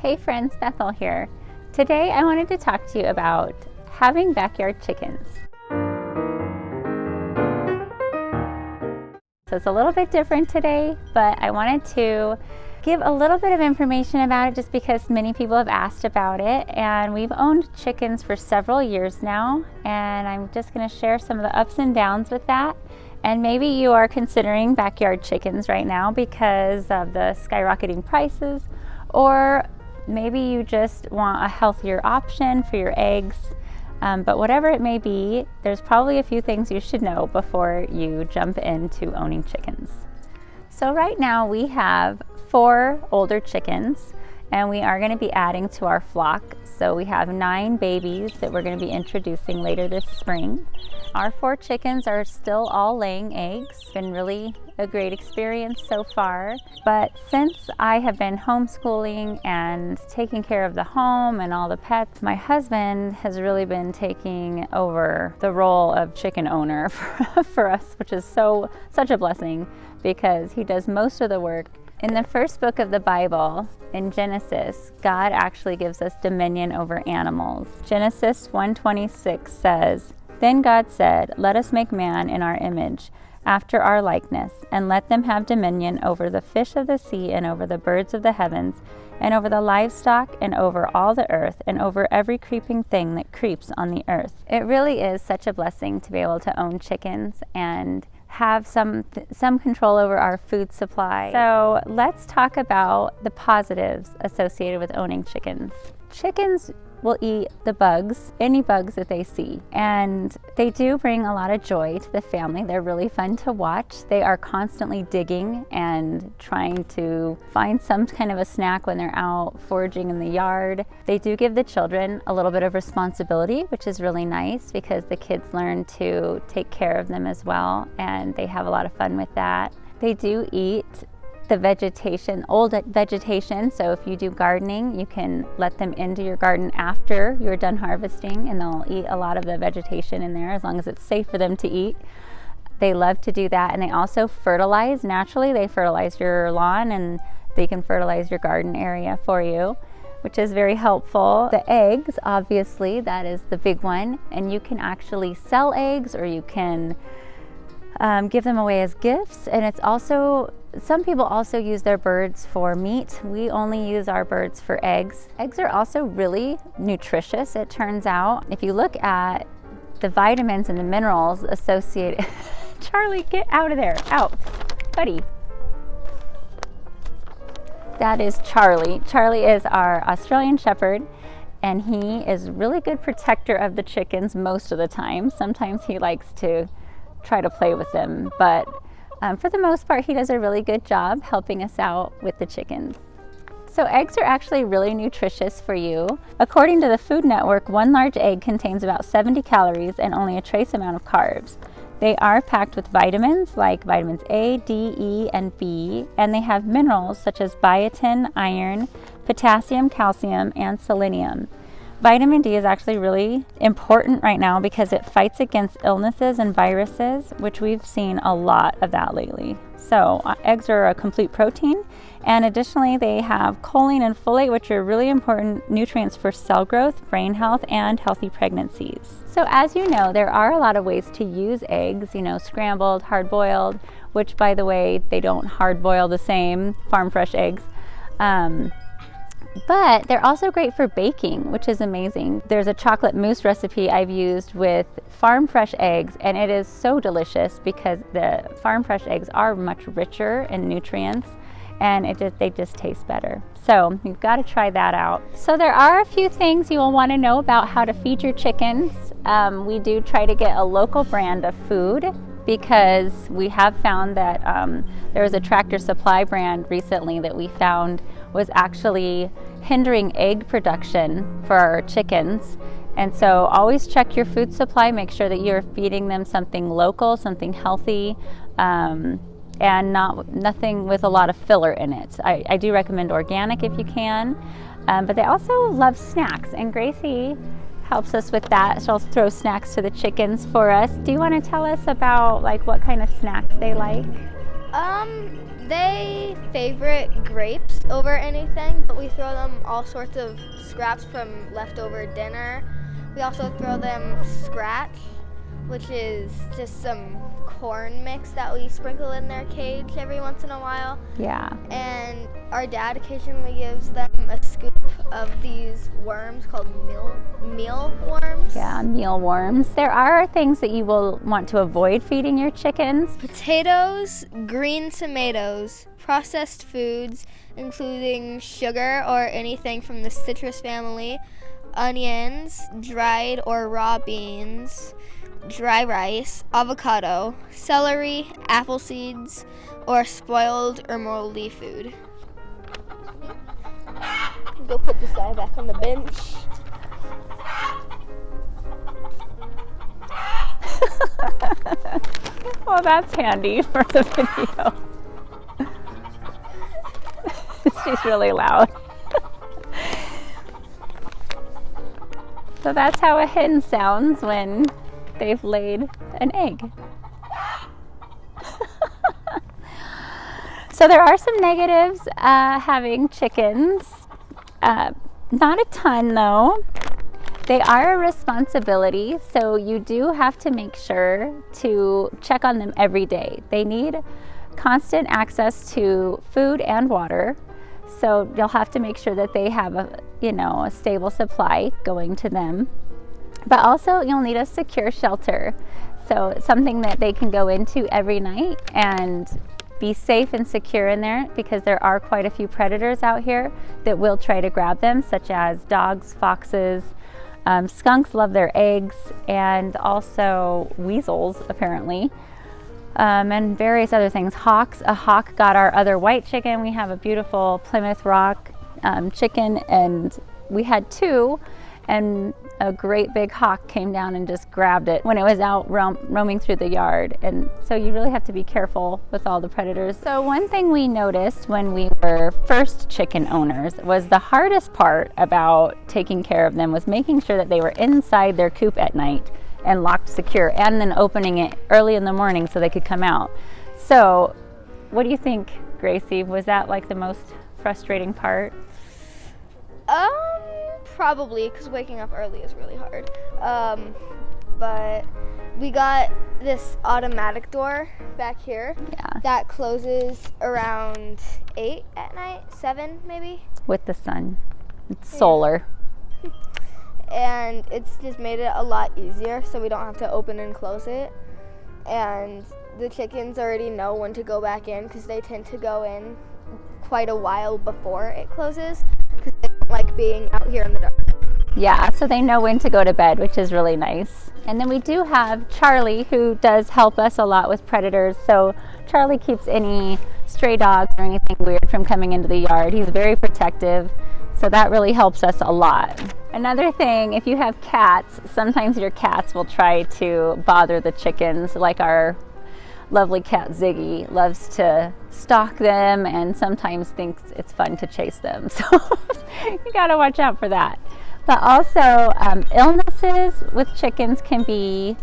Hey friends, Bethel here. Today I wanted to talk to you about having backyard chickens. So it's a little bit different today, but I wanted to give a little bit of information about it just because many people have asked about it, and we've owned chickens for several years now, and I'm just going to share some of the ups and downs with that. And maybe you are considering backyard chickens right now because of the skyrocketing prices, or maybe you just want a healthier option for your eggs. But whatever it may be, there's probably a few things you should know before you jump into owning chickens. So right now we have 4 older chickens, and we are going to be adding to our flock. So we have 9 babies that we're going to be introducing later this spring. Our 4 chickens are still all laying eggs. It's been really a great experience so far. But since I have been homeschooling and taking care of the home and all the pets, my husband has really been taking over the role of chicken owner for us, which is such a blessing because he does most of the work. In the first book of the Bible, in Genesis, God actually gives us dominion over animals. Genesis 1:26 says, "Then God said, 'Let us make man in our image, after our likeness, and let them have dominion over the fish of the sea, and over the birds of the heavens, and over the livestock, and over all the earth, and over every creeping thing that creeps on the earth.'" It really is such a blessing to be able to own chickens and have some control over our food supply. So let's talk about the positives associated with owning chickens. Chickens will eat the bugs, any bugs that they see, and they do bring a lot of joy to the family. They're really fun to watch. They are constantly digging and trying to find some kind of a snack when they're out foraging in the yard. They do give the children a little bit of responsibility, which is really nice because the kids learn to take care of them as well, and they have a lot of fun with that. They do eat the vegetation, old vegetation. So if you do gardening, you can let them into your garden after you're done harvesting, and they'll eat a lot of the vegetation in there as long as it's safe for them to eat. They love to do that, and they also fertilize naturally. They fertilize your lawn, and they can fertilize your garden area for you, which is very helpful. The eggs, obviously, that is the big one, and you can actually sell eggs, or you can give them away as gifts. And it's also, some people also use their birds for meat. We only use our birds for eggs. Eggs are also really nutritious, it turns out. If you look at the vitamins and the minerals associated Charlie, get out of there, out, buddy. That is Charlie. Charlie is our Australian Shepherd, and he is a really good protector of the chickens most of the time. Sometimes he likes to try to play with them, but for the most part, he does a really good job helping us out with the chickens. So eggs are actually really nutritious for you. According to the Food Network, 1 large egg contains about 70 calories and only a trace amount of carbs. They are packed with vitamins like vitamins A, D, E, and B, and they have minerals such as biotin, iron, potassium, calcium, and selenium. Vitamin D is actually really important right now because it fights against illnesses and viruses, which we've seen a lot of that lately. So eggs are a complete protein, and additionally they have choline and folate, which are really important nutrients for cell growth, brain health, and healthy pregnancies. So as you know, there are a lot of ways to use eggs, scrambled, hard-boiled, which by the way, they don't hard-boil the same, farm fresh eggs. But they're also great for baking, which is amazing. There's a chocolate mousse recipe I've used with farm fresh eggs, and it is so delicious because the farm fresh eggs are much richer in nutrients, and they just taste better. So you've got to try that out. So there are a few things you will want to know about how to feed your chickens. We do try to get a local brand of food, because we have found that there was a Tractor Supply brand recently that we found was actually hindering egg production for our chickens. And so always check your food supply, make sure that you're feeding them something local, something healthy, and nothing with a lot of filler in it. I do recommend organic if you can, but they also love snacks, and Gracie helps us with that. She'll throw snacks to the chickens for us. Do you want to tell us about what kind of snacks they like? They favorite grapes over anything, but we throw them all sorts of scraps from leftover dinner. We also throw them scratch, which is just some corn mix that we sprinkle in their cage every once in a while. Yeah. And our dad occasionally gives them a scoop of these worms called mealworms. Yeah, mealworms. There are things that you will want to avoid feeding your chickens. Potatoes, green tomatoes, processed foods, including sugar or anything from the citrus family, onions, dried or raw beans, dry rice, avocado, celery, apple seeds, or spoiled or moldy food. Go put this guy back on the bench. Well, that's handy for the video. She's really loud. So that's how a hen sounds when they've laid an egg. So there are some negatives having chickens. Not a ton though. They are a responsibility, so you do have to make sure to check on them every day. They need constant access to food and water, so you'll have to make sure that they have a stable supply going to them. But also you'll need a secure shelter, so something that they can go into every night and be safe and secure in there, because there are quite a few predators out here that will try to grab them, such as dogs, foxes, skunks love their eggs, and also weasels apparently, and various other things. Hawks. A hawk got our other white chicken. We have a beautiful Plymouth Rock chicken, and we had two, and a great big hawk came down and just grabbed it when it was out roaming through the yard. And so you really have to be careful with all the predators. So one thing we noticed when we were first chicken owners was the hardest part about taking care of them was making sure that they were inside their coop at night and locked secure, and then opening it early in the morning so they could come out. So what do you think, Gracie? Was that like the most frustrating part? Probably, because waking up early is really hard. But we got this automatic door back here that closes around 8 at night, 7 maybe. With the sun. It's solar. And it's just made it a lot easier, so we don't have to open and close it. And the chickens already know when to go back in, because they tend to go in quite a while before it closes, because they don't like being out here in the dark. Yeah, so they know when to go to bed, which is really nice. And then we do have Charlie, who does help us a lot with predators. So Charlie keeps any stray dogs or anything weird from coming into the yard. He's very protective, so that really helps us a lot. Another thing, if you have cats, sometimes your cats will try to bother the chickens, like our lovely cat Ziggy loves to stalk them and sometimes thinks it's fun to chase them. So you gotta watch out for that. But also illnesses with chickens can be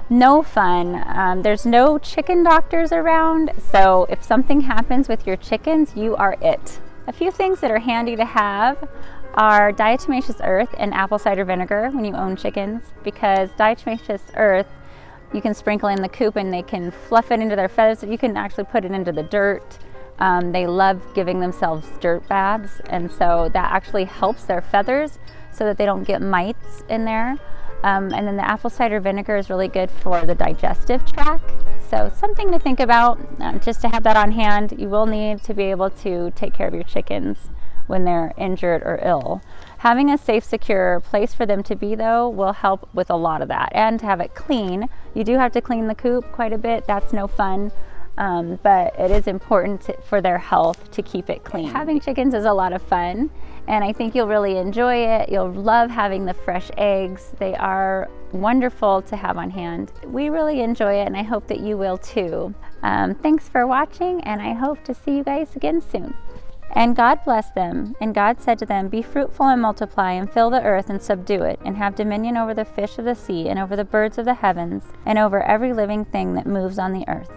no fun. There's no chicken doctors around, so if something happens with your chickens, you are it. A few things that are handy to have are diatomaceous earth and apple cider vinegar when you own chickens, because diatomaceous earth you can sprinkle in the coop and they can fluff it into their feathers. You can actually put it into the dirt. They love giving themselves dirt baths, and so that actually helps their feathers so that they don't get mites in there. And then the apple cider vinegar is really good for the digestive tract. So something to think about, just to have that on hand. You will need to be able to take care of your chickens when they're injured or ill. Having a safe, secure place for them to be, though, will help with a lot of that. And to have it clean. You do have to clean the coop quite a bit. That's no fun. But it is important for their health to keep it clean. Having chickens is a lot of fun, and I think you'll really enjoy it. You'll love having the fresh eggs. They are wonderful to have on hand. We really enjoy it, and I hope that you will too. Thanks for watching, and I hope to see you guys again soon. And God blessed them, and God said to them, "Be fruitful and multiply, and fill the earth and subdue it, and have dominion over the fish of the sea, and over the birds of the heavens, and over every living thing that moves on the earth."